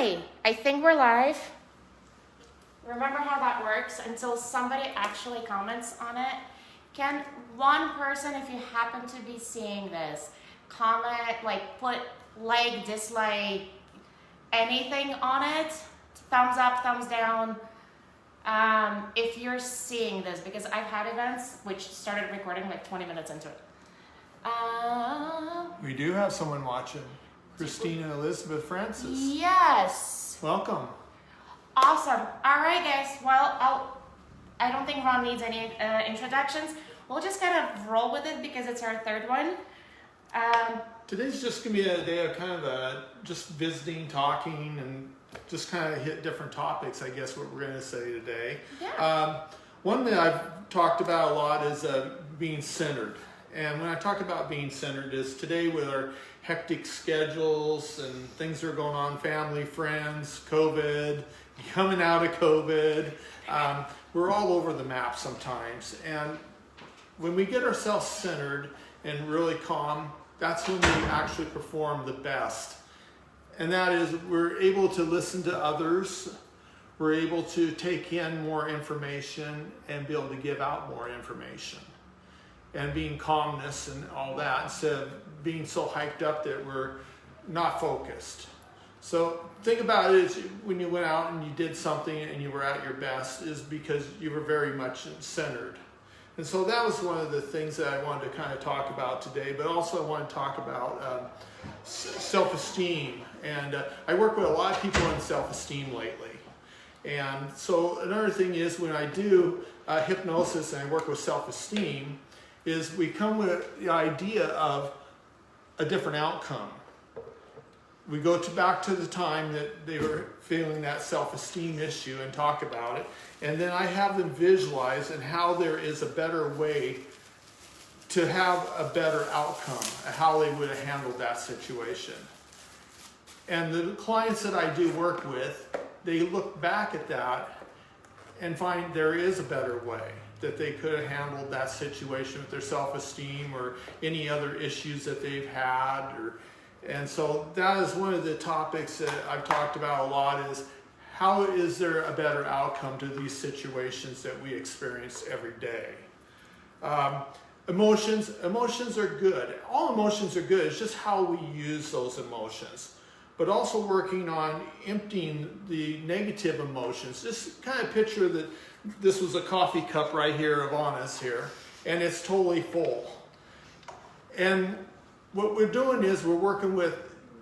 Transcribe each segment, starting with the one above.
Hi, I think we're live. Remember how that works? Until somebody actually comments on it. Can one person, if you happen to be seeing this, comment, like put like, dislike, anything on it? Thumbs up, thumbs down. If you're seeing this, because I've had events which started recording like 20 minutes into it. We do have someone watching. Christina Elizabeth Francis. Yes. Welcome. Awesome. All right, guys. Well, I don't think Ron needs any introductions. We'll just kind of roll with it because it's our third one. Today's just going to be a day of kind of just visiting, talking, and just kind of hit different topics, I guess, what we're going to say today. Yeah. One that I've talked about a lot is being centered. And when I talk about being centered is today with our hectic schedules and things that are going on, family, friends, COVID, coming out of COVID, we're all over the map sometimes. And when we get ourselves centered and really calm, that's when we actually perform the best. And that is we're able to listen to others, we're able to take in more information and be able to give out more information. And being calmness and all that, instead of being so hyped up that we're not focused. So think about it as when you went out and you did something and you were at your best is because you were very much centered. And so that was one of the things that I wanted to kind of talk about today, but also I want to talk about self-esteem. And I work with a lot of people in self-esteem lately. And so another thing is when I do hypnosis and I work with self-esteem, is we come with the idea of a different outcome. We go back to the time that they were feeling that self-esteem issue and talk about it. And then I have them visualize and how there is a better way to have a better outcome, how they would have handled that situation. And the clients that I do work with, they look back at that and find there is a better way that they could have handled that situation with their self-esteem or any other issues that they've had. And so that is one of the topics that I've talked about a lot is how is there a better outcome to these situations that we experience every day? Emotions are good. All emotions are good. It's just how we use those emotions. But also working on emptying the negative emotions. Just kind of picture that this was a coffee cup right here of honest here, and it's totally full. And what we're doing is we're working with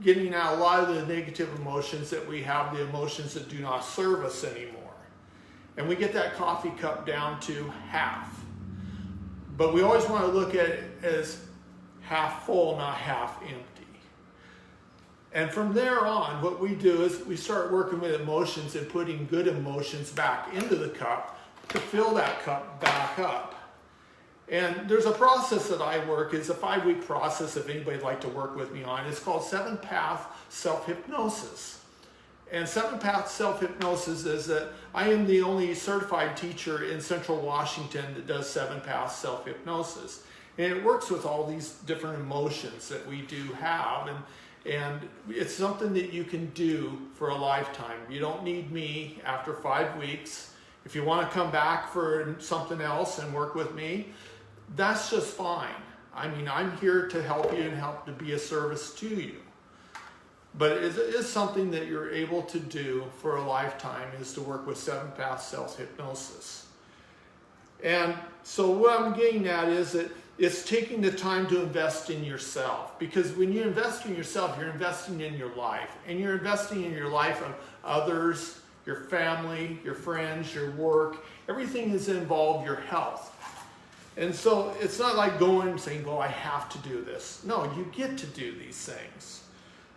getting out a lot of the negative emotions that we have, the emotions that do not serve us anymore. And we get that coffee cup down to half. But we always want to look at it as half full, not half empty. And from there on, what we do is we start working with emotions and putting good emotions back into the cup to fill that cup back up. And there's a process that I work, it's a 5-week process if anybody'd like to work with me on. It's called 7-Path Self-Hypnosis. And 7-Path Self-Hypnosis is that I am the only certified teacher in Central Washington that does 7-Path Self-Hypnosis. And it works with all these different emotions that we do have. And it's something that you can do for a lifetime. You don't need me after 5 weeks. If you want to come back for something else and work with me, that's just fine. I mean, I'm here to help you and help to be a service to you. But it is something that you're able to do for a lifetime is to work with 7-Path Self-Hypnosis. And so what I'm getting at is that it's taking the time to invest in yourself. Because when you invest in yourself, you're investing in your life. And you're investing in your life of others, your family, your friends, your work. Everything is involved, your health. And so it's not like going and saying, well, I have to do this. No, you get to do these things.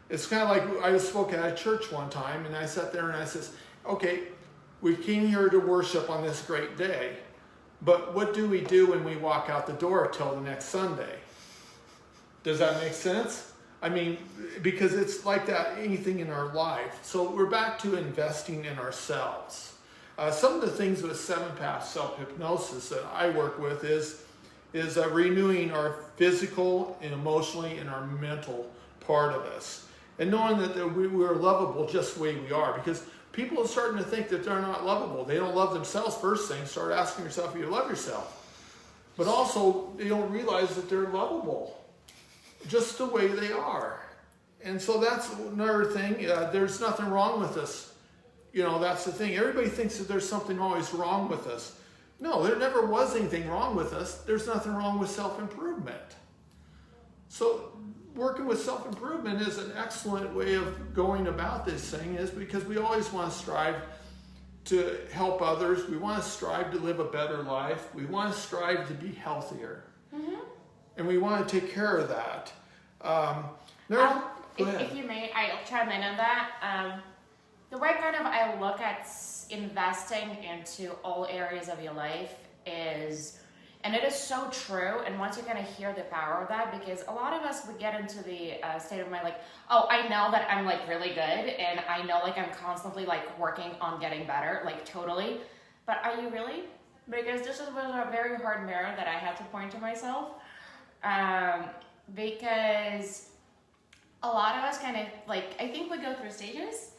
It's kind of like I spoke at a church one time and I sat there and I says, okay, we came here to worship on this great day. But what do we do when we walk out the door till the next Sunday? Does that make sense? I mean, because it's like that, anything in our life. So we're back to investing in ourselves. Some of the things with 7-Path Self-Hypnosis that I work with is renewing our physical and emotionally and our mental part of us. And knowing that we're lovable just the way we are, because people are starting to think that they're not lovable. They don't love themselves first thing. Start asking yourself if you love yourself. But also, they don't realize that they're lovable just the way they are. And so that's another thing. There's nothing wrong with us. You know, that's the thing. Everybody thinks that there's something always wrong with us. No, there never was anything wrong with us. There's nothing wrong with self-improvement. So working with self-improvement is an excellent way of going about this thing, is because we always want to strive to help others. We want to strive to live a better life. We want to strive to be healthier. Mm-hmm. And we want to take care of that. If you may, I'll chime in on that. The way kind of I look at investing into all areas of your life is, and it is so true, and once you kind of hear the power of that, because a lot of us would get into the state of mind like, oh, I know that I'm like really good, and I know like I'm constantly like working on getting better, like totally, but are you really? Because this was a very hard mirror that I had to point to myself, because a lot of us kind of like, I think we go through stages,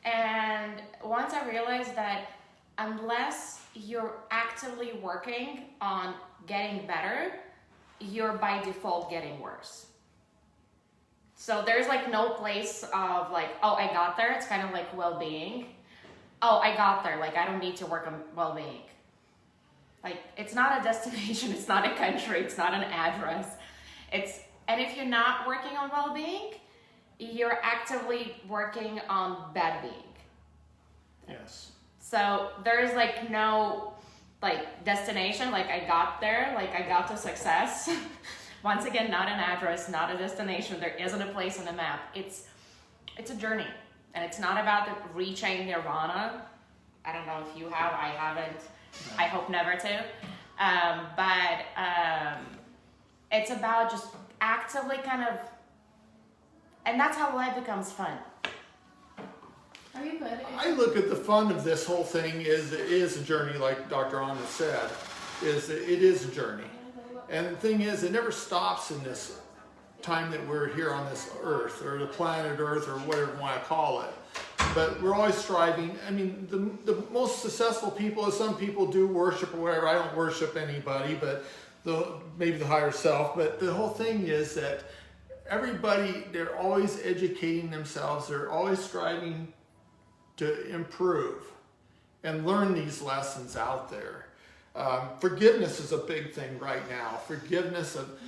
and once I realized that unless you're actively working on getting better, you're by default getting worse. So there's like no place of like, oh, I got there. It's kind of like well-being. Oh, I got there. Like, I don't need to work on well-being. Like, it's not a destination. It's not a country. It's not an address. And if you're not working on well-being, you're actively working on bad being. Yes. So there's like no like destination, like I got there, like I got to success. Once again, not an address, not a destination. There isn't a place on the map. It's a journey, and it's not about reaching nirvana. I don't know if you have, I haven't. No. I hope never to. But it's about just actively kind of, and that's how life becomes fun. Are you good? I look at the fun of this whole thing is it is a journey, like Dr. Anna said, it is a journey. And the thing is, it never stops in this time that we're here on this earth, or the planet Earth, or whatever you want to call it. But we're always striving. I mean, the most successful people, as some people do worship or whatever, I don't worship anybody, but maybe the higher self. But the whole thing is that everybody, they're always educating themselves. They're always striving to improve and learn these lessons out there. Forgiveness is a big thing right now. Forgiveness of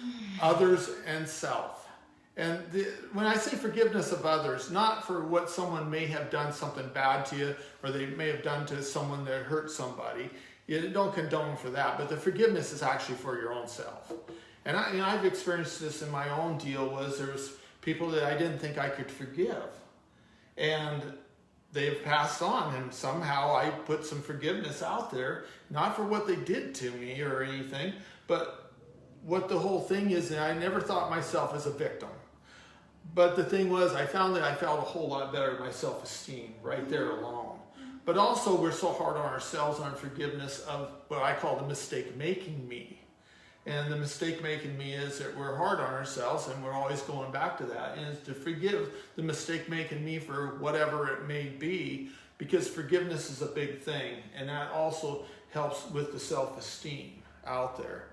others and self. And when I say forgiveness of others, not for what someone may have done something bad to you, or they may have done to someone that hurt somebody. You don't condone for that, but the forgiveness is actually for your own self. And I've experienced this in my own deal. There was people that I didn't think I could forgive, and they've passed on, and somehow I put some forgiveness out there, not for what they did to me or anything, but what the whole thing is, and I never thought myself as a victim. But the thing was, I found that I felt a whole lot better in my self-esteem right there alone. But also, we're so hard on ourselves on forgiveness of what I call the mistake-making me. And the mistake-making me is that we're hard on ourselves, and we're always going back to that, and is to forgive the mistake-making me for whatever it may be, because forgiveness is a big thing, and that also helps with the self-esteem out there.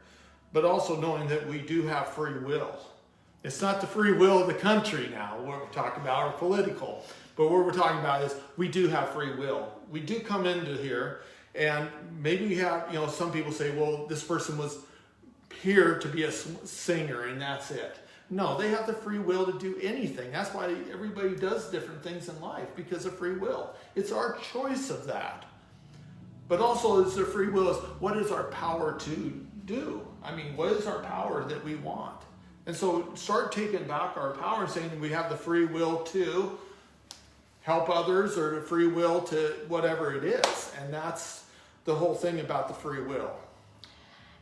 But also knowing that we do have free will. It's not the free will of the country now, what we're talking about, or political. But what we're talking about is we do have free will. We do come into here, and maybe we have, some people say, well, this person was here to be a singer, and that's it. No, they have the free will to do anything. That's why everybody does different things in life, because of free will. It's our choice of that. But also, it's the free will is what is our power to do? I mean, what is our power that we want? And so start taking back our power and saying we have the free will to help others, or the free will to whatever it is. And that's the whole thing about the free will.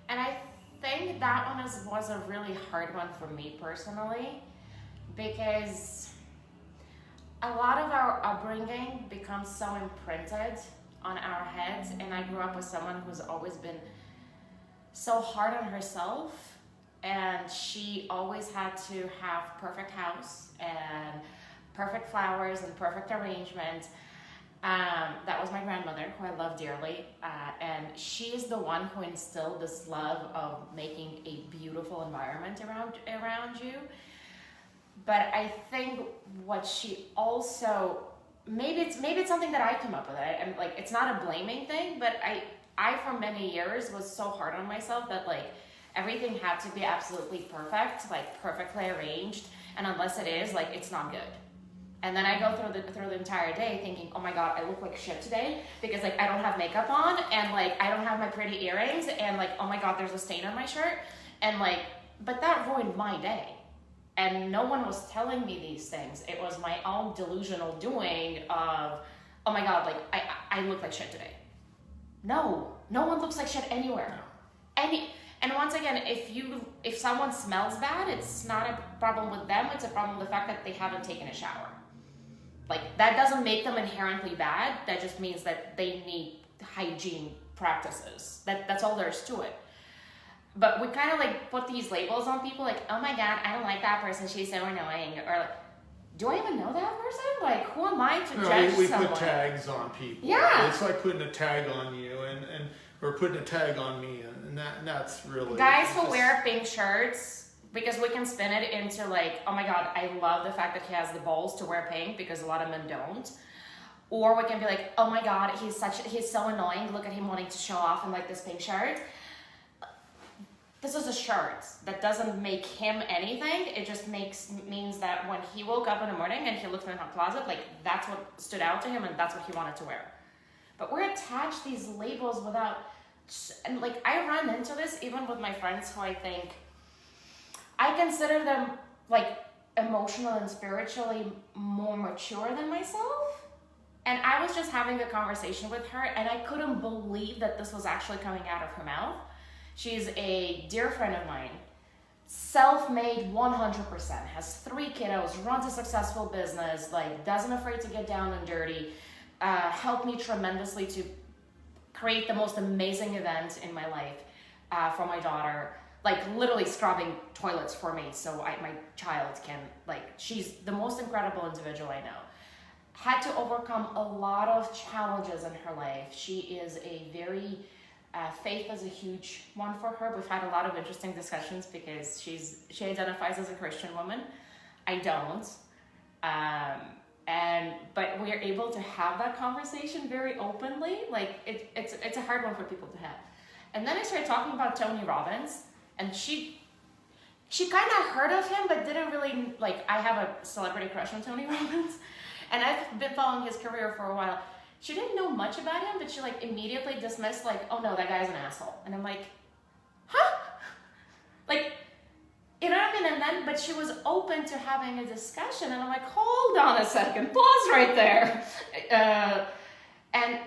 And I think that one was a really hard one for me personally, because a lot of our upbringing becomes so imprinted on our heads. And I grew up with someone who's always been so hard on herself, and she always had to have perfect house and perfect flowers and perfect arrangement. That was my grandmother, who I love dearly, and she is the one who instilled this love of making a beautiful environment around you. But I think what she also, maybe it's something that I come up with. I'm like, it's not a blaming thing, but I for many years was so hard on myself that like everything had to be absolutely perfect, like perfectly arranged, and unless it is, like it's not good. And then I go through the entire day thinking, oh my God, I look like shit today because like I don't have makeup on and like I don't have my pretty earrings and like, oh my God, there's a stain on my shirt. And like, but that ruined my day. And no one was telling me these things. It was my own delusional doing of, oh my God, like I look like shit today. No one looks like shit anywhere. And once again, if someone smells bad, it's not a problem with them, it's a problem with the fact that they haven't taken a shower. Like, that doesn't make them inherently bad, that just means that they need hygiene practices. That's all there is to it. But we kind of like put these labels on people like, oh my God, I don't like that person, she's so annoying. Or like, do I even know that person? Like, who am I to judge we someone? put tags on people. Yeah. It's like putting a tag on you or putting a tag on me, and that's really... Guys who wear pink shirts, because we can spin it into like, oh my God, I love the fact that he has the balls to wear pink because a lot of men don't. Or we can be like, oh my God, he's so annoying. Look at him wanting to show off in like this pink shirt. This is a shirt that doesn't make him anything. It just means that when he woke up in the morning and he looked in the closet, like that's what stood out to him and that's what he wanted to wear. But we're attached these labels without, and like I run into this even with my friends who I think, I consider them like emotional and spiritually more mature than myself. And I was just having a conversation with her and I couldn't believe that this was actually coming out of her mouth. She's a dear friend of mine, self-made 100%, has 3 kiddos, runs a successful business, like doesn't afraid to get down and dirty, helped me tremendously to create the most amazing event in my life for my daughter, like literally scrubbing toilets for me so my child can, like, she's the most incredible individual I know. Had to overcome a lot of challenges in her life. She is a very, faith is a huge one for her. We've had a lot of interesting discussions because she identifies as a Christian woman. I don't. But we're able to have that conversation very openly. Like it's a hard one for people to have. And then I started talking about Tony Robbins, and she kind of heard of him, but didn't really, like, I have a celebrity crush on Tony Robbins, and I've been following his career for a while. She didn't know much about him, but she like immediately dismissed like, oh no, that guy's an asshole. And I'm like, huh? Like, you know what I mean? And then, but she was open to having a discussion, and I'm like, hold on a second, pause right there. And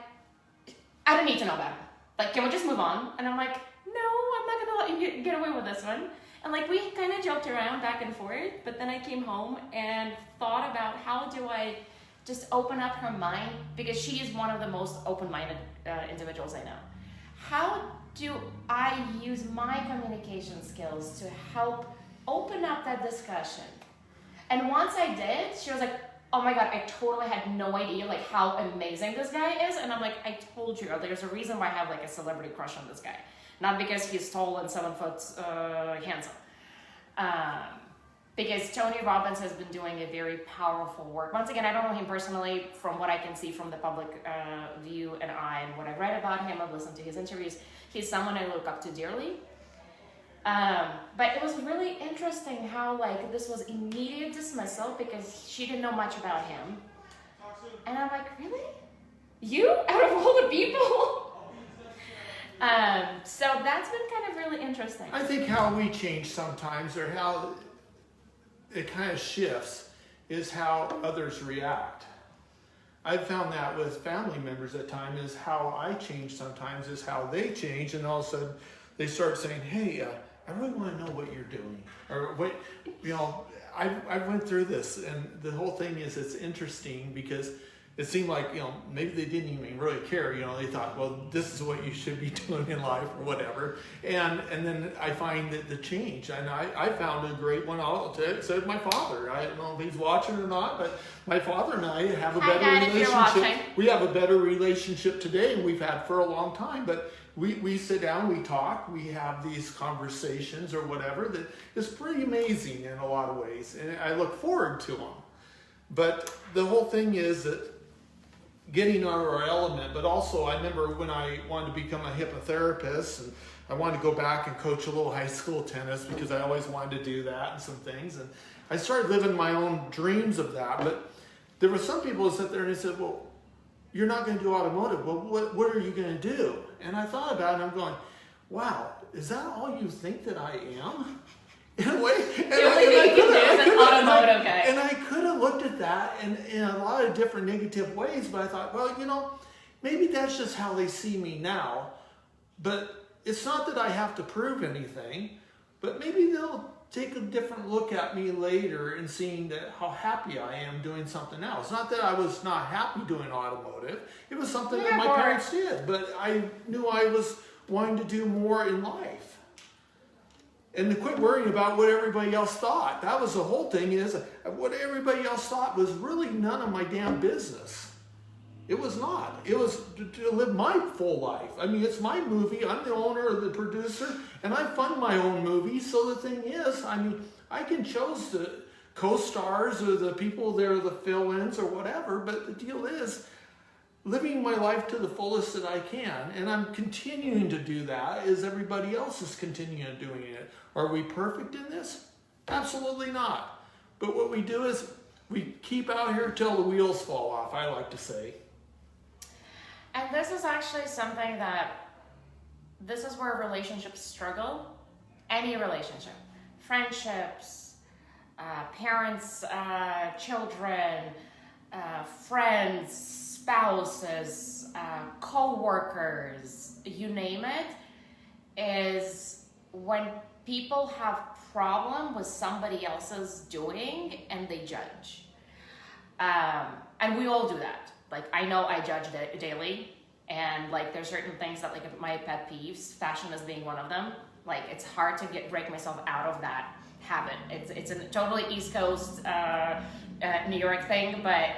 I don't need to know about him. Like, can we just move on? And I'm like, no, I'm not gonna let you get away with this one. And like, we kind of joked around back and forth, but then I came home and thought about how do I just open up her mind, because she is one of the most open-minded individuals I know. How do I use my communication skills to help open up that discussion? And once I did, she was like, oh my God, I totally had no idea like how amazing this guy is. And I'm like, I told you, there's a reason why I have like a celebrity crush on this guy. Not because he's tall and 7 foot handsome. Because Tony Robbins has been doing a very powerful work. Once again, I don't know him personally. From what I can see from the public view and what I've read about him, I've listened to his interviews, he's someone I look up to dearly. But it was really interesting how like this was immediate dismissal because she didn't know much about him. And I'm like, really? You? Out of all the people? So that's been kind of really interesting. I think how we change sometimes, or how it kind of shifts, is how others react. I've found that with family members at times, is how I change sometimes is how they change, and all of a sudden they start saying, hey, I really want to know what you're doing, or what, you know, I went through this, and the whole thing is, it's interesting because it seemed like, maybe they didn't even really care. They thought, well, this is what you should be doing in life or whatever. And then I find that the change, and I found a great one. Said my father. I don't know if he's watching or not, but my father and I have a Hi, better Dad, if you're relationship. watching. We have a better relationship today, and we've had for a long time. But we sit down, we talk, we have these conversations or whatever that is pretty amazing in a lot of ways, and I look forward to them. But the whole thing is that getting out of our element, but also I remember when I wanted to become a hypnotherapist, and I wanted to go back and coach a little high school tennis because I always wanted to do that and some things, and I started living my own dreams of that. But there were some people who sat there and they said, well, you're not going to do automotive. Well, what are you going to do? And I thought about it, and I'm going, wow, is that all you think that I am? In a way. And I could have looked at that in a lot of different negative ways, but I thought, well, maybe that's just how they see me now. But it's not that I have to prove anything, but maybe they'll take a different look at me later and seeing that how happy I am doing something else. Not that I was not happy doing automotive. It was something that my parents did, but I knew I was wanting to do more in life. And to quit worrying about what everybody else thought. That was the whole thing, is what everybody else thought was really none of my damn business. It was not. It was to live my full life. I mean, it's my movie. I'm the owner or the producer, and I fund my own movies. So the thing is, I can choose the co-stars or the people there, the fill-ins or whatever, but the deal is, living my life to the fullest that I can, and I'm continuing to do that as everybody else is continuing doing it. Are we perfect in this? Absolutely not. But what we do is we keep out here till the wheels fall off, I like to say. And this is actually something this is where relationships struggle. Any relationship. Friendships, parents, children, friends, spouses, co-workers, you name it, is when people have problem with somebody else's doing and they judge. And we all do that. Like, I know I judge daily, and like there's certain things that, like, my pet peeves, fashion is being one of them. Like, it's hard to break myself out of that habit. It's a totally East Coast, New York thing, but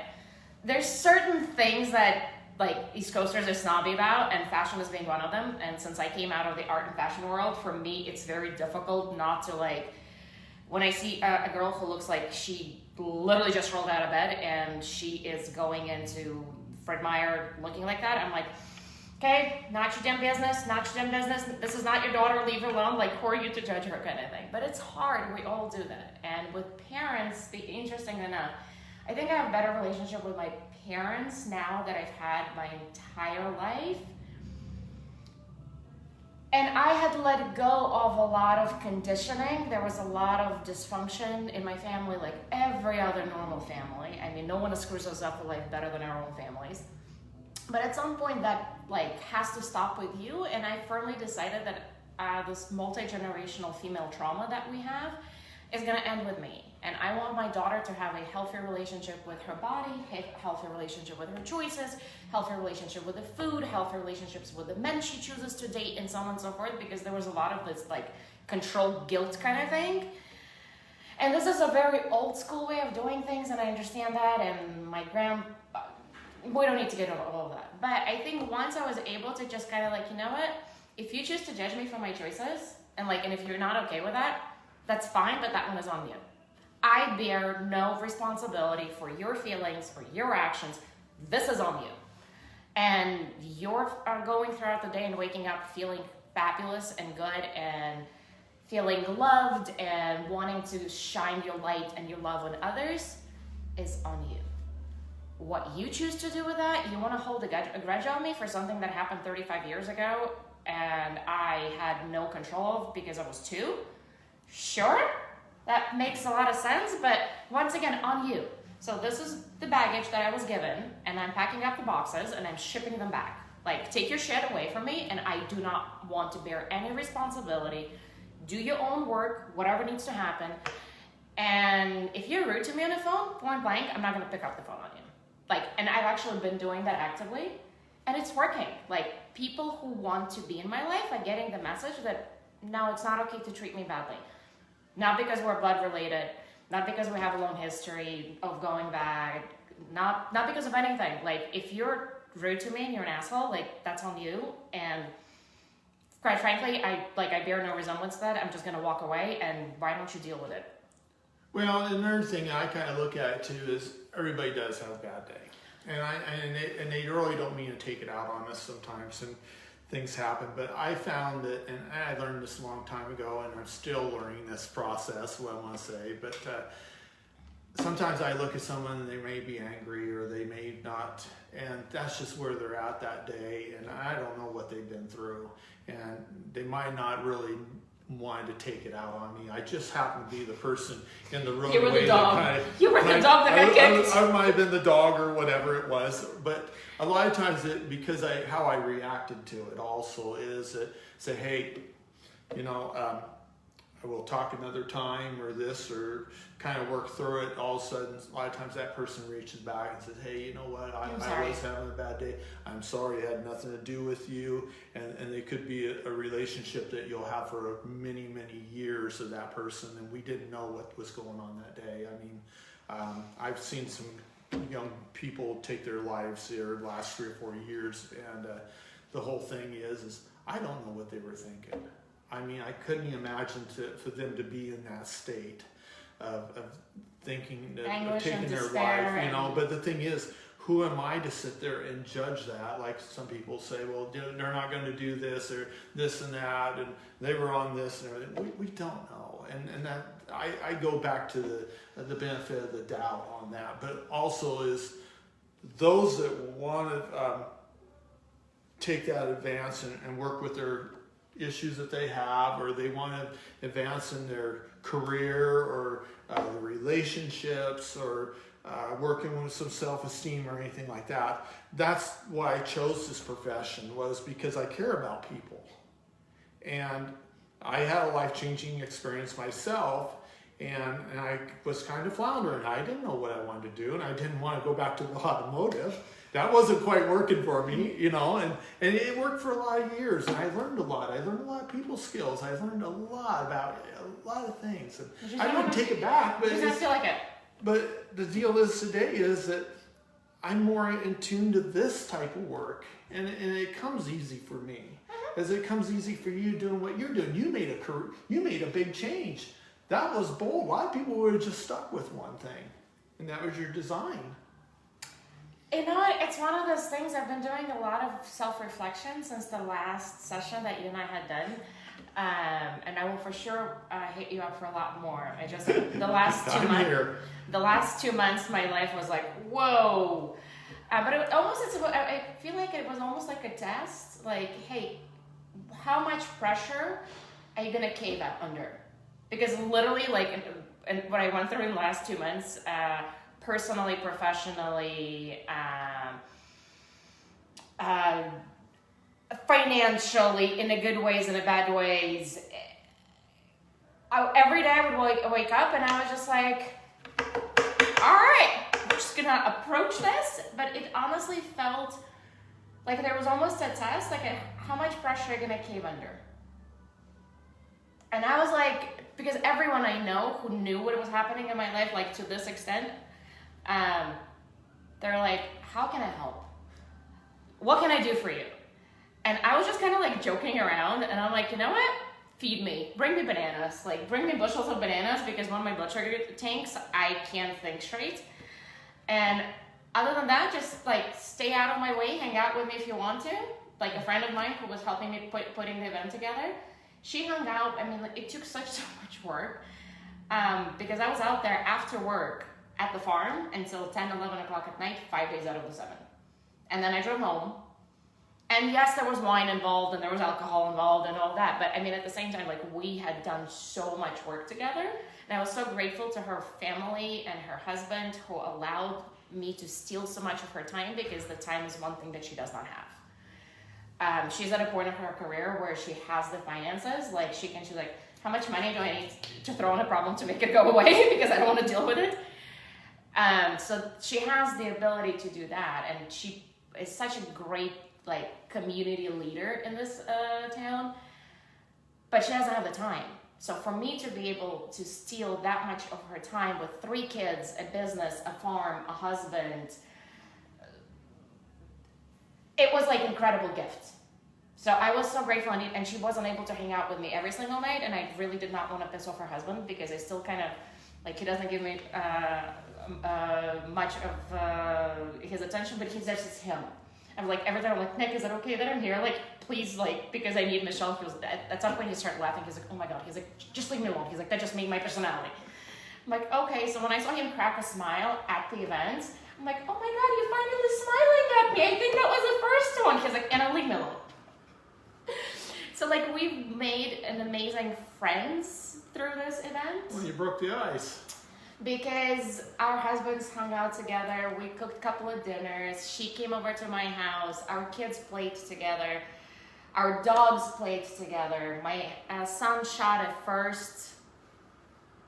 there's certain things that, like, East Coasters are snobby about, and fashion is being one of them. And since I came out of the art and fashion world, for me, it's very difficult not to, like, when I see a girl who looks like she literally just rolled out of bed and she is going into Fred Meyer looking like that, I'm like, okay, not your damn business, this is not your daughter, leave her alone, like, who are you to judge her, kind of thing. But it's hard, we all do that. And with parents, interesting enough, I think I have a better relationship with my parents now that I've had my entire life. And I had let go of a lot of conditioning. There was a lot of dysfunction in my family, like every other normal family. I mean, no one screws us up for life better than our own families. But at some point that, like, has to stop with you. And I firmly decided that this multi-generational female trauma that we have is gonna end with me. And I want my daughter to have a healthy relationship with her body, healthy relationship with her choices, healthy relationship with the food, healthy relationships with the men she chooses to date, and so on and so forth, because there was a lot of this, like, control guilt kind of thing. And this is a very old school way of doing things, and I understand that, and we don't need to get into all of that. But I think once I was able to just kind of, like, you know what, if you choose to judge me for my choices, and if you're not okay with that, that's fine, but that one is on you. I bear no responsibility for your feelings or your actions. This is on you. And you're going throughout the day and waking up feeling fabulous and good and feeling loved and wanting to shine your light and your love on others is on you. What you choose to do with that, you want to hold a grudge on me for something that happened 35 years ago and I had no control of because I was 2? Sure, that makes a lot of sense, but once again, on you. So this is the baggage that I was given, and I'm packing up the boxes and I'm shipping them back. Like, take your shit away from me, and I do not want to bear any responsibility. Do your own work, whatever needs to happen. And if you're rude to me on the phone, point blank, I'm not gonna pick up the phone on you. Like, and I've actually been doing that actively, and it's working. Like, people who want to be in my life are getting the message that no, it's not okay to treat me badly. Not because we're blood related, not because we have a long history of going back, not because of anything. Like, if you're rude to me and you're an asshole, like, that's on you. And quite frankly, I bear no resemblance to that. I'm just gonna walk away, and why don't you deal with it? Well, another thing I kind of look at too is everybody does have a bad day, and they really don't mean to take it out on us sometimes, and things happen. But I found that, and I learned this a long time ago, and I'm still learning this process. What I want to say, but sometimes I look at someone and they may be angry or they may not, and that's just where they're at that day, and I don't know what they've been through, and they might not really wanted to take it out on me. I just happened to be the person in the room. You were the dog. You were the dog that got kicked. I might have been the dog or whatever it was, but a lot of times because how I reacted to it also is that say, hey, I will talk another time or this, or kind of work through it. All of a sudden, a lot of times that person reaches back and says, hey, you know what, I was having a bad day. I'm sorry, it had nothing to do with you. And it could be a relationship that you'll have for many, many years of that person, and we didn't know what was going on that day. I mean, I've seen some young people take their lives their last 3 or 4 years, and the whole thing is I don't know what they were thinking. I mean, I couldn't imagine for them to be in that state of thinking, of taking their life, But the thing is, who am I to sit there and judge that? Like some people say, well, they're not going to do this or this and that, and they were on this and everything. We don't know, and that I go back to the benefit of the doubt on that. But also is those that want to take that advance and work with their issues that they have, or they want to advance in their career or the relationships, or working with some self-esteem or anything like that. That's why I chose this profession, was because I care about people. And I had a life-changing experience myself, and I was kind of floundering. I didn't know what I wanted to do, and I didn't want to go back to the automotive. That wasn't quite working for me, and it worked for a lot of years, and I learned a lot. I learned a lot of people skills. I learned a lot about a lot of things. And I wouldn't take it back, but it doesn't feel like it. But the deal is today is that I'm more in tune to this type of work, and it comes easy for me, as it comes easy for you doing what you're doing. You made a big change. That was bold. A lot of people would have just stuck with one thing, and that was your design. It's one of those things. I've been doing a lot of self-reflection since the last session that you and I had done. And I will for sure hit you up for a lot more. I just, the last 2 months, my life was like, whoa. But I feel like it was almost like a test. Like, hey, how much pressure are you going to cave up under? Because literally, like, and what I went through in the last 2 months, personally, professionally, financially, in the good ways and the bad ways. Every day I would wake up and I was just like, all right, we're just gonna approach this. But it honestly felt like there was almost a test, like how much pressure are you gonna cave under? And I was like, because everyone I know who knew what was happening in my life, like to this extent, they're like, how can I help? What can I do for you? And I was just kind of like joking around, and I'm like, you know what? Feed me. Bring me bananas. Like, bring me bushels of bananas, because when my blood sugar tanks, I can't think straight. And other than that, just like stay out of my way, hang out with me if you want to. Like a friend of mine who was helping me putting the event together, she hung out. I mean, like, it took so much work, because I was out there after work at the farm until 10, 11 o'clock at night, 5 days out of the 7. And then I drove home. And yes, there was wine involved and there was alcohol involved and all that. But I mean, at the same time, like, we had done so much work together. And I was so grateful to her family and her husband who allowed me to steal so much of her time, because the time is one thing that she does not have. She's at a point of her career where she has the finances. Like, she's like, how much money do I need to throw in a problem to make it go away? Because I don't want to deal with it. So she has the ability to do that, and she is such a great like community leader in this town, but she doesn't have the time. So for me to be able to steal that much of her time with 3 kids, a business, a farm, a husband, it was like incredible gift. So I was so grateful, and she wasn't able to hang out with me every single night, and I really did not want to piss off her husband, because I still kind of, like, he doesn't give me much of his attention, but he's just him. I'm like, every time I'm like, Nick, is it okay that I'm here? Like, please, like, because I need Michelle. He was, at some point he started laughing. He's like, oh my God. He's like, just leave me alone. He's like, that just made my personality. I'm like, okay. So when I saw him crack a smile at the event, I'm like, oh my God, you're finally smiling at me. I think that was the first one. He's like, Anna, leave me alone. So like, we've made an amazing friends through this event. Well, you broke the ice. Because our husbands hung out together, we cooked a couple of dinners, she came over to my house, our kids played together, our dogs played together. My son shot a first,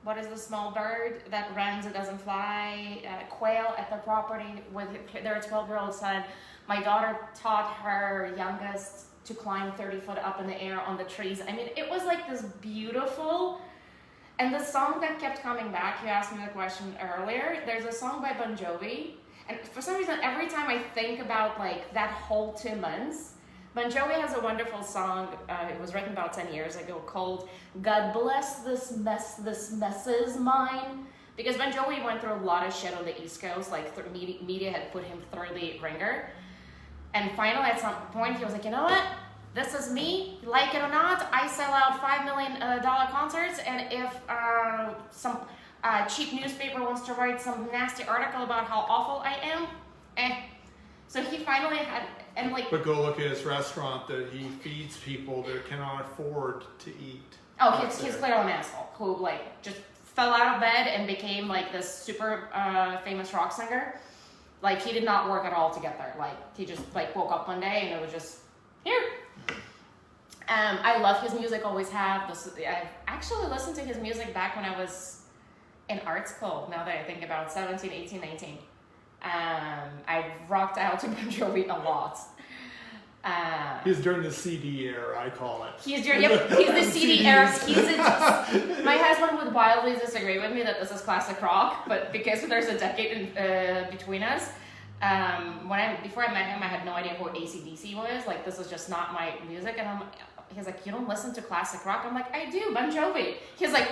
what is the small bird that runs, it doesn't fly, quail at the property with their 12-year-old son. My daughter taught her youngest to climb 30 foot up in the air on the trees. I mean, it was like this beautiful. And the song that kept coming back, you asked me the question earlier, there's a song by Bon Jovi, and for some reason, every time I think about like that whole 2 months, Bon Jovi has a wonderful song, it was written about 10 years ago, called God Bless This Mess Is Mine, because Bon Jovi went through a lot of shit on the East Coast, like media had put him through the ringer, and finally at some point he was like, you know what? This is me, like it or not, I sell out $5 million concerts, and if some cheap newspaper wants to write some nasty article about how awful I am, So he finally had, and like... But go look at his restaurant that he feeds people that cannot afford to eat. Oh, he's clearly an asshole who like just fell out of bed and became like this super famous rock singer. Like he did not work at all to get there. Like he just like woke up one day and it was just here. I love his music, always have. I've actually listened to his music back when I was in art school, now that I think about it, 17, 18, 19. I rocked out to Bon Jovi a lot. He's during the CD era, I call it. He's the CD era. My husband would wildly disagree with me that this is classic rock, but because there's a decade between us, before I met him, I had no idea who AC/DC was. Like, this is just not my music, and he's like, you don't listen to classic rock? I'm like, I do, Bon Jovi. He's like,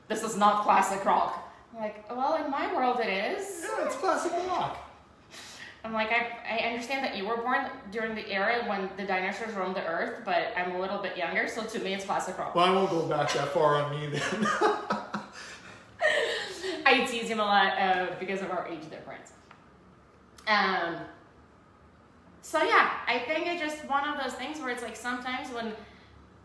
this is not classic rock. I'm like, well, in my world it is. Yeah, it's classic rock. I'm like, I understand that you were born during the era when the dinosaurs roamed the earth, but I'm a little bit younger, so to me it's classic rock. Well, I won't go back that far on me then. I tease him a lot because of our age difference. So yeah, I think it's just one of those things where it's like sometimes when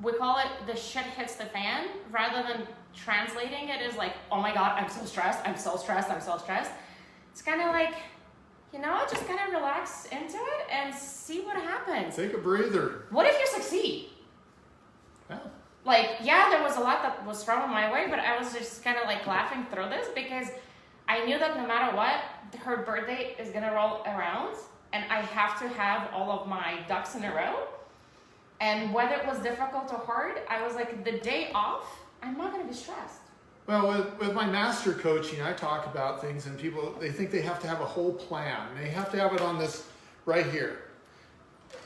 we call it the shit hits the fan, rather than translating it as like, oh my God, I'm so stressed, I'm so stressed, I'm so stressed. It's kind of like, you know, just kind of relax into it and see what happens. Take a breather. What if you succeed? Yeah. Like, yeah, there was a lot that was thrown my way, but I was just kind of like laughing through this because I knew that no matter what, her birthday is going to roll around and I have to have all of my ducks in a row. And whether it was difficult or hard, I was like, the day off, I'm not going to be stressed. Well, with my master coaching, I talk about things and people, they think they have to have a whole plan. They have to have it on this right here.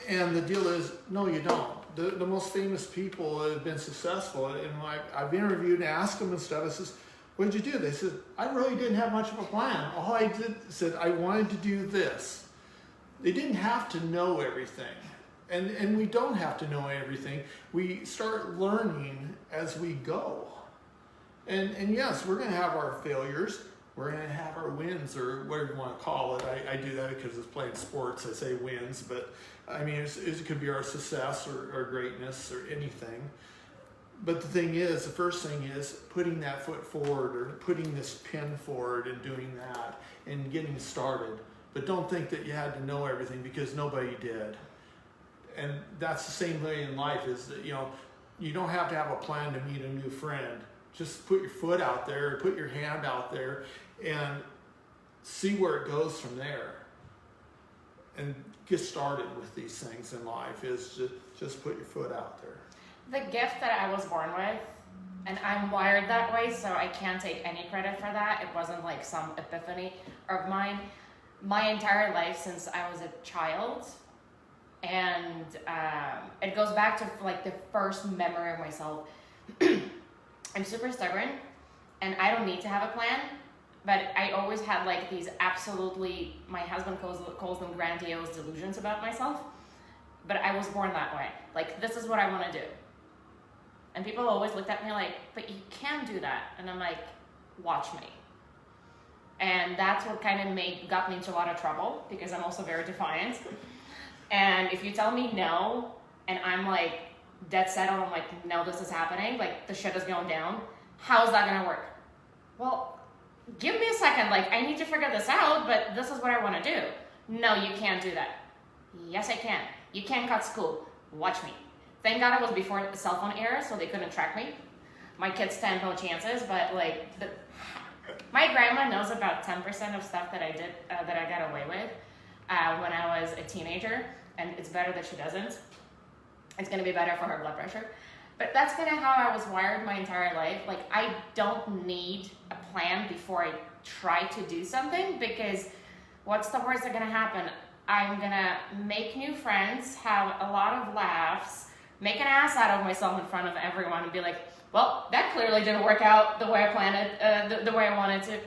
And the deal is, no, you don't. The most famous people that have been successful, and I've interviewed and asked them and stuff, I says, what did you do? They said, I really didn't have much of a plan. All I did said, I wanted to do this. They didn't have to know everything. And we don't have to know everything. We start learning as we go. And yes, we're going to have our failures. We're going to have our wins, or whatever you want to call it. I do that because it's playing sports. I say wins, but I mean, it could be our success or greatness or anything. But the thing is, the first thing is putting that foot forward or putting this pin forward and doing that and getting started. But don't think that you had to know everything, because nobody did. And that's the same way in life, is that, you know, you don't have to have a plan to meet a new friend. Just put your foot out there, put your hand out there, and see where it goes from there. And get started with these things in life is just put your foot out there. The gift that I was born with, and I'm wired that way, so I can't take any credit for that. It wasn't like some epiphany of mine. My entire life since I was a child, and it goes back to like the first memory of myself. I'm super stubborn, and I don't need to have a plan, but I always had like these absolutely, my husband calls them grandiose delusions about myself, but I was born that way. Like, this is what I want to do. And people always looked at me like, but you can't do that. And I'm like, watch me. And that's what kind of got me into a lot of trouble, because I'm also very defiant. And if you tell me no, and I'm like dead set on, I'm like, no, this is happening, like the shit is going down, how's that gonna work? Well, give me a second, like I need to figure this out, but this is what I wanna do. No, you can't do that. Yes, I can. You can't cut school. Watch me. Thank God it was before the cell phone era, so they couldn't track me. My kids stand no chances, but like, my grandma knows about 10% of stuff that I did, that I got away with when I was a teenager, and it's better that she doesn't. It's gonna be better for her blood pressure. But that's kind of how I was wired my entire life. Like, I don't need a plan before I try to do something, because what's the worst that's gonna happen? I'm gonna make new friends, have a lot of laughs, make an ass out of myself in front of everyone, and be like, well, that clearly didn't work out the way I planned it, the way I wanted to.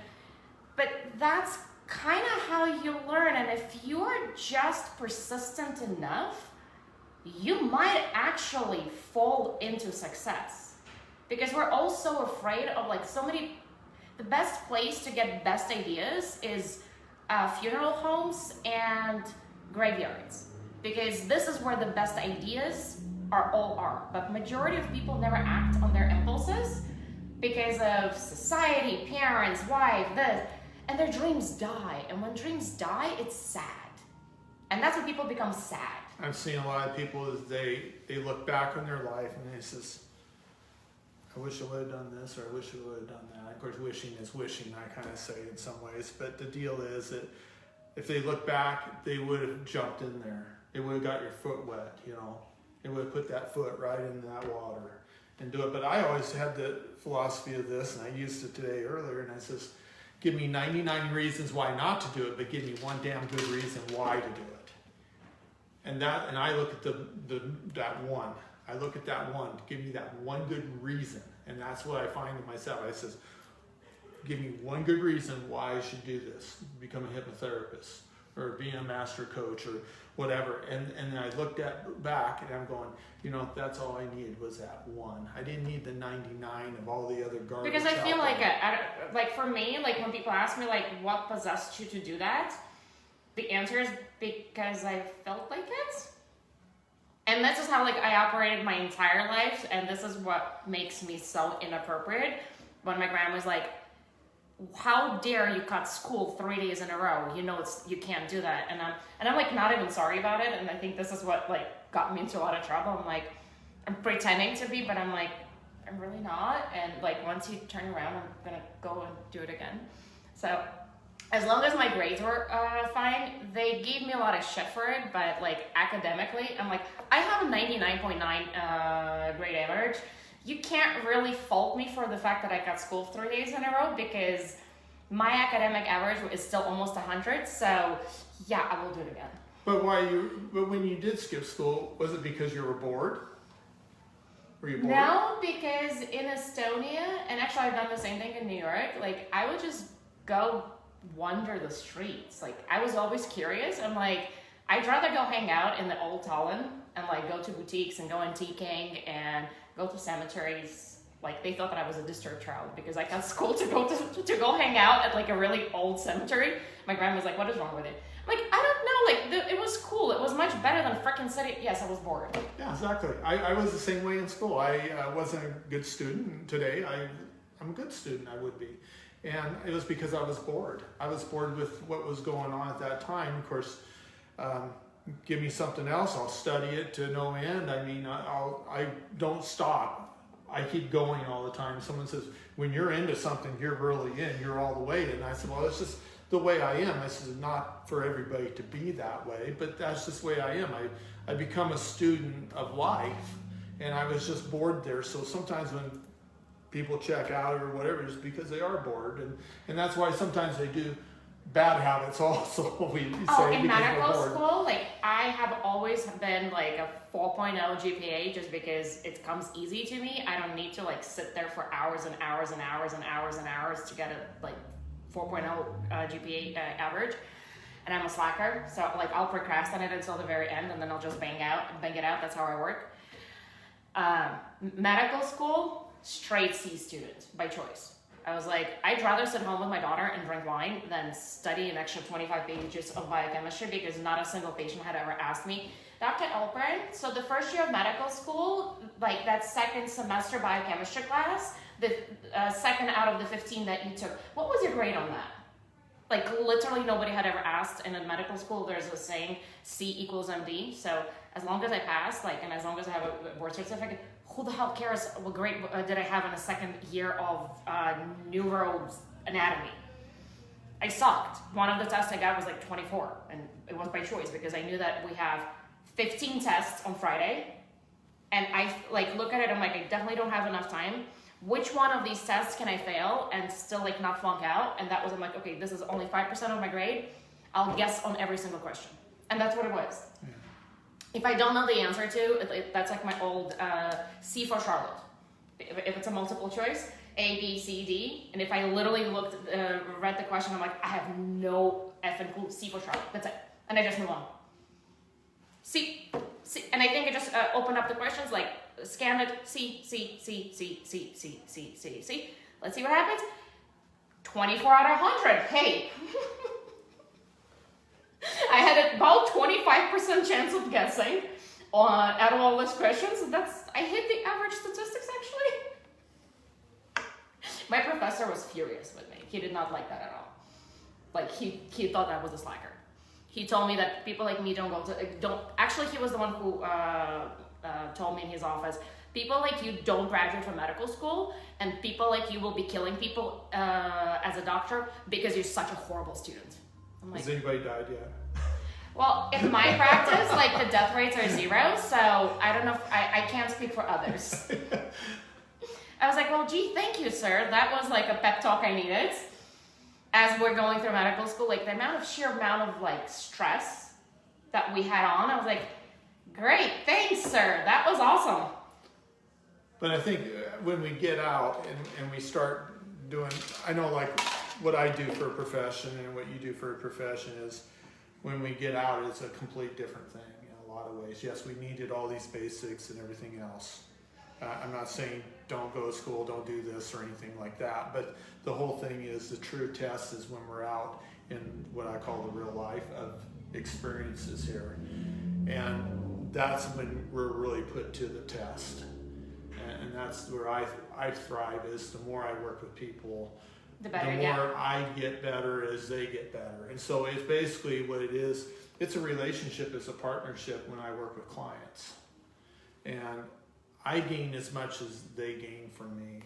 But that's kind of how you learn, and if you're just persistent enough, you might actually fall into success. Because we're all so afraid of like so many, the best place to get best ideas is funeral homes and graveyards. Because this is where the best ideas are. But majority of people never act on their impulses because of society, parents, wife, this, and their dreams die. And when dreams die, it's sad. And that's when people become sad. I've seen a lot of people as they look back on their life and they says, I wish I would have done this, or I wish I would have done that. Of course, wishing is wishing, I kind of say in some ways. But the deal is that if they look back, they would have jumped in there. It would have got your foot wet, you know. It would have put that foot right in that water and do it. But I always had the philosophy of this, and I used it today earlier, and I says, give me 99 reasons why not to do it, but give me one damn good reason why to do it. And I look at that one. I look at that one. Give me that one good reason. And that's what I find in myself. I says, give me one good reason why I should do this. Become a hypnotherapist or be a master coach or whatever. And I looked back and I'm going, you know, that's all I needed was that one. I didn't need the 99 of all the other garbage. Because I feel like for me, like when people ask me like what possessed you to do that, the answer is because I felt like it. And this is how like I operated my entire life, and this is what makes me so inappropriate. When my grandma was like, how dare you cut school 3 days in a row? You know you can't do that. And I'm like not even sorry about it, and I think this is what like got me into a lot of trouble. I'm pretending to be, but I'm like, I'm really not. And like once you turn around, I'm gonna go and do it again. So as long as my grades were fine, they gave me a lot of shit for it, but like academically, I'm like, I have a 99.9 grade average. You can't really fault me for the fact that I got school 3 days in a row, because my academic average is still almost 100, so yeah, I will do it again. But when you did skip school, was it because you were bored? Were you bored? No, because in Estonia, and actually I've done the same thing in New York, like I would just go wander the streets. Like I was always curious. I'm like, I'd rather go hang out in the old Tallinn and like go to boutiques and go antiquing and go to cemeteries. Like they thought that I was a disturbed child because I got school to go hang out at like a really old cemetery. My grandma was like, what is wrong with it? I'm like, I don't know, like it was cool. It was much better than frickin' city. Yes, I was bored. Yeah, exactly. I was the same way in school. I wasn't a good student. Today I'm a good student, I would be. And it was because I was bored. I was bored with what was going on at that time. Of course, give me something else, I'll study it to no end. I mean, I don't stop. I keep going all the time. Someone says, when you're into something, you're really in, you're all the way. And I said, well, the way I am. This is not for everybody to be that way, but that's just the way I am. I become a student of life, and I was just bored there. So sometimes when people check out or whatever, it's because they are bored, and that's why sometimes they do bad habits also. We say in because medical we're bored. school, like I have always been like a 4.0 GPA just because it comes easy to me. I don't need to like sit there for hours and hours and hours and hours and hours to get a like 4.0 GPA average. And I'm a slacker, so like I'll procrastinate until the very end, and then I'll just bang it out. That's how I work. Medical school, straight C student by choice. I was like, I'd rather sit home with my daughter and drink wine than study an extra 25 pages of biochemistry, because not a single patient had ever asked me, Dr. Elpern, so the first year of medical school, like that second semester biochemistry class, the second out of the 15 that you took, what was your grade on that? Like literally nobody had ever asked. And in medical school, there's a saying, C equals MD. So as long as I pass, like, and as long as I have a board certificate, who the hell cares what grade did I have in the second year of neuroanatomy? I sucked. One of the tests I got was like 24, and it was by choice because I knew that we have 15 tests on Friday, and I like look at it, I'm like, I definitely don't have enough time. Which one of these tests can I fail and still like not flunk out? And that was, I'm like, okay, this is only 5% of my grade. I'll guess on every single question. And that's what it was. Yeah. If I don't know the answer to, that's like my old C for Charlotte. If it's a multiple choice, A, B, C, D. And if I literally read the question, I'm like, I have no effing clue. C for Charlotte. That's it. And I just move on. C. And I think I just opened up the questions, like, scan it, C. Let's see what happens. 24 out of 100. Hey. I had about 25% chance of guessing out of all those questions. I hit the average statistics, actually. My professor was furious with me. He did not like that at all. Like, he thought I was a slacker. He told me that people like me actually, he was the one who told me in his office, people like you don't graduate from medical school, and people like you will be killing people as a doctor because you're such a horrible student. I'm like, has anybody died yet? Well, in my practice, like the death rates are 0, so I don't know if I can't speak for others. I was like, well, gee, thank you, sir. That was like a pep talk I needed. As we're going through medical school, like the sheer amount of like stress that we had on, I was like, great, thanks, sir. That was awesome. But I think when we get out and we start doing, I know like what I do for a profession and what you do for a profession is, when we get out, it's a complete different thing in a lot of ways. Yes, we needed all these basics and everything else. I'm not saying don't go to school, don't do this or anything like that, but the whole thing is the true test is when we're out in what I call the real life of experiences here. And that's when we're really put to the test. And that's where I thrive, is the more I work with people, the more I get better as they get better. And so it's basically what it is. It's a relationship, it's a partnership when I work with clients. And I gain as much as they gain from me.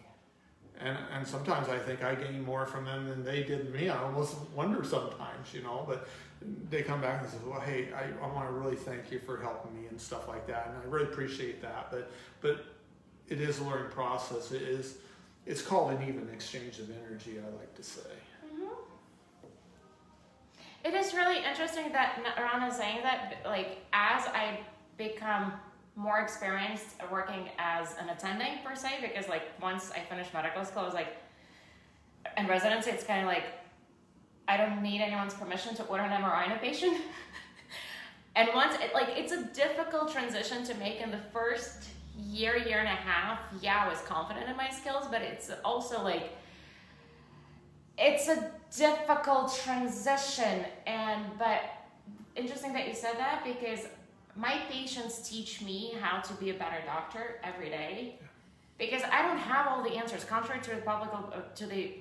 And sometimes I think I gain more from them than they did me. I almost wonder sometimes, but they come back and say, well, hey, I want to really thank you for helping me and stuff like that. And I really appreciate that. But it is a learning process. It's called an even exchange of energy, I like to say. Mm-hmm. It is really interesting that Ron is saying that, like, as I become more experienced working as an attending per se, because like once I finished medical school, I was like, in residency, it's kind of like, I don't need anyone's permission to order an MRI in a patient. And once, it's a difficult transition to make in the first year and a half. Yeah, I was confident in my skills, but it's also like, it's a difficult transition. But interesting that you said that, because my patients teach me how to be a better doctor every day, because I don't have all the answers. Contrary to the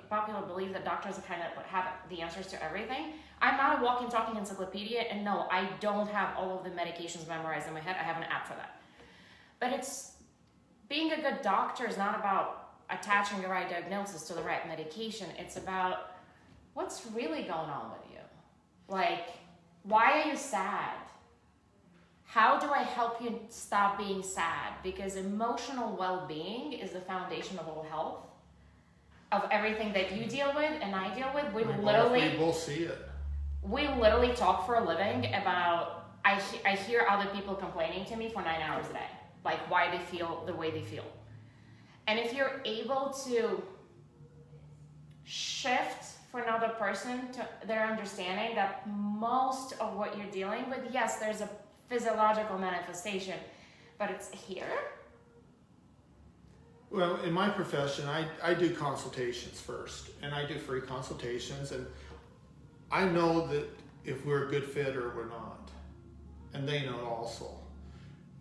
popular belief that doctors kind of have the answers to everything, I'm not a walking, talking encyclopedia, and no, I don't have all of the medications memorized in my head. I have an app for that. But being a good doctor is not about attaching the right diagnosis to the right medication. It's about what's really going on with you? Like, why are you sad? How do I help you stop being sad? Because emotional well-being is the foundation of all health, of everything that you deal with and I deal with. We both see it. We literally talk for a living about, I hear other people complaining to me for 9 hours a day, like why they feel the way they feel. And if you're able to shift for another person to their understanding that most of what you're dealing with, yes, there's a physiological manifestation, but it's here. Well, in my profession, I do consultations first, and I do free consultations, and I know that if we're a good fit or we're not, and they know also.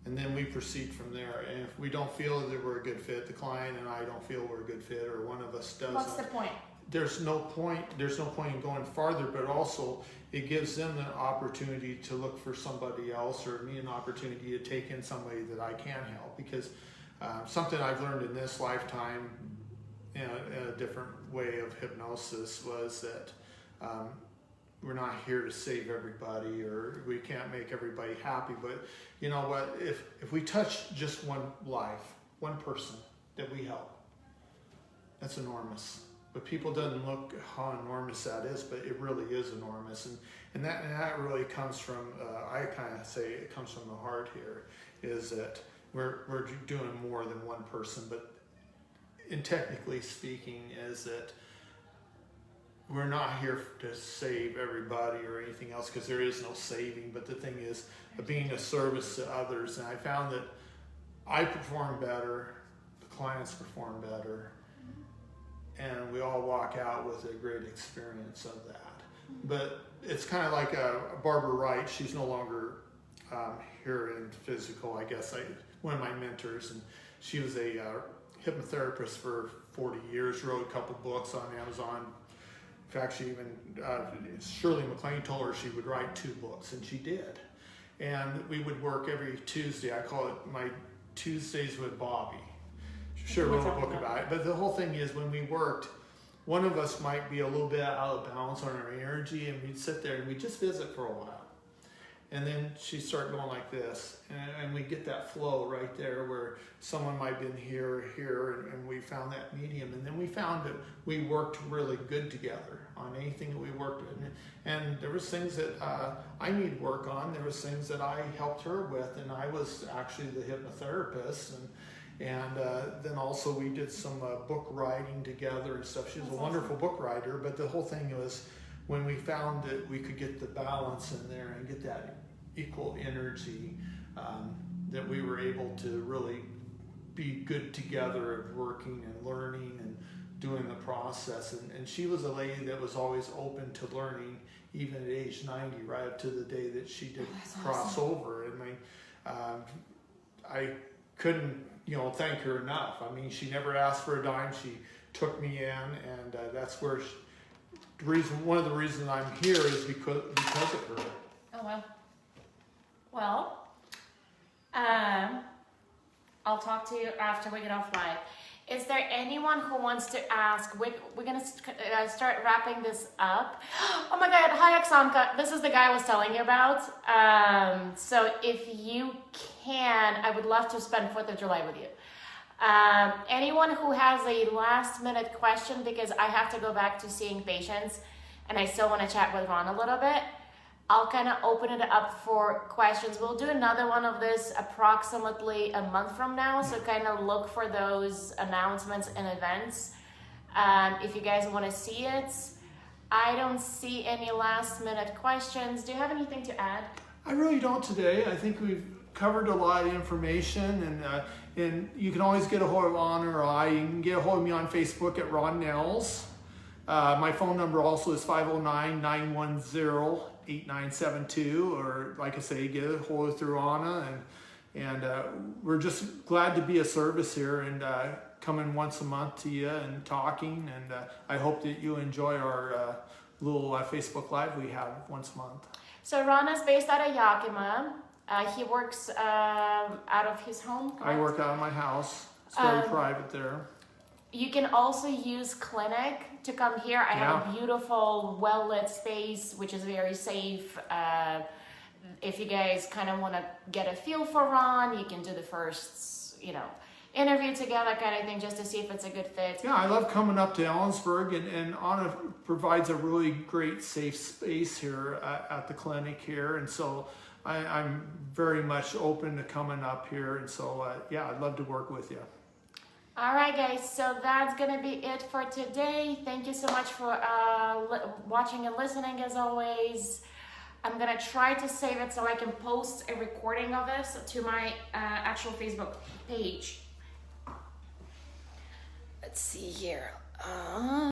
And then we proceed from there. And if we don't feel that we're a good fit, the client and I don't feel we're a good fit, or one of us doesn't. What's the point? There's no point in going farther, but also it gives them the opportunity to look for somebody else, or me an opportunity to take in somebody that I can help. Because something I've learned in this lifetime, in a different way of hypnosis, was that we're not here to save everybody, or we can't make everybody happy. But you know what? If we touch just one life, one person that we help, that's enormous. But people doesn't look how enormous that is, but it really is enormous. And that really comes from, I kind of say it comes from the heart here, is that we're doing more than one person. But in technically speaking, is that we're not here to save everybody or anything else, because there is no saving. But the thing is, being a service to others. And I found that I perform better, the clients perform better, and we all walk out with a great experience of that. But it's kind of like Barbara Wright. She's no longer here in physical, I guess. One of my mentors, and she was a hypnotherapist for 40 years, wrote a couple books on Amazon. In fact, she even, Shirley MacLaine told her she would write 2 books, and she did. And we would work every Tuesday. I call it my Tuesdays with Bobby. She sure wrote a book about it. But the whole thing is, when we worked, one of us might be a little bit out of balance on our energy, and we'd sit there and we'd just visit for a while. And then she'd start going like this, and we get that flow right there where someone might have been here, and we found that medium. And then we found that we worked really good together on anything that we worked with. And there was things that I need work on. There was things that I helped her with, and I was actually the hypnotherapist. And then also we did some book writing together and stuff. She was a wonderful book writer, but the whole thing was, when we found that we could get the balance in there and get that equal energy, that we were able to really be good together at working and learning and doing the process. And she was a lady that was always open to learning, even at age 90, right up to the day that she did cross over. And I couldn't, thank her enough. I mean, she never asked for a dime. She took me in, and that's where one of the reasons I'm here is because of her. Oh, wow. Well, I'll talk to you after we get off live. Is there anyone who wants to ask? We're going to start wrapping this up. Oh my God. Hi, Oksanka. This is the guy I was telling you about. So if you can, I would love to spend 4th of July with you. Anyone who has a last minute question, because I have to go back to seeing patients and I still want to chat with Ron a little bit, I'll kind of open it up for questions. We'll do another one of this approximately a month from now. So kind of look for those announcements and events. If you guys want to see it. I don't see any last minute questions. Do you have anything to add? I really don't today. I think we've covered a lot of information, and you can always get a hold of Ron or I. You can get a hold of me on Facebook at Ron Nels. My phone number also is 509-910-8972, or like I say, get a hold of through Anna, and we're just glad to be a service here and coming once a month to you and talking, and I hope that you enjoy our little Facebook Live we have once a month. So Ron is based out of Yakima. He works out of his home, correct? I work out of my house. It's very private there. You can also use clinic to come here. I have a beautiful, well-lit space, which is very safe. If you guys kind of want to get a feel for Ron, you can do the first, interview together kind of thing, just to see if it's a good fit. Yeah, I love coming up to Ellensburg, and Anna provides a really great safe space here at the clinic here, and so I'm very much open to coming up here, and so yeah, I'd love to work with you. All right, guys, so that's gonna be it for today. Thank you so much for watching and listening as always. I'm gonna try to save it so I can post a recording of this to my actual Facebook page. Let's see here.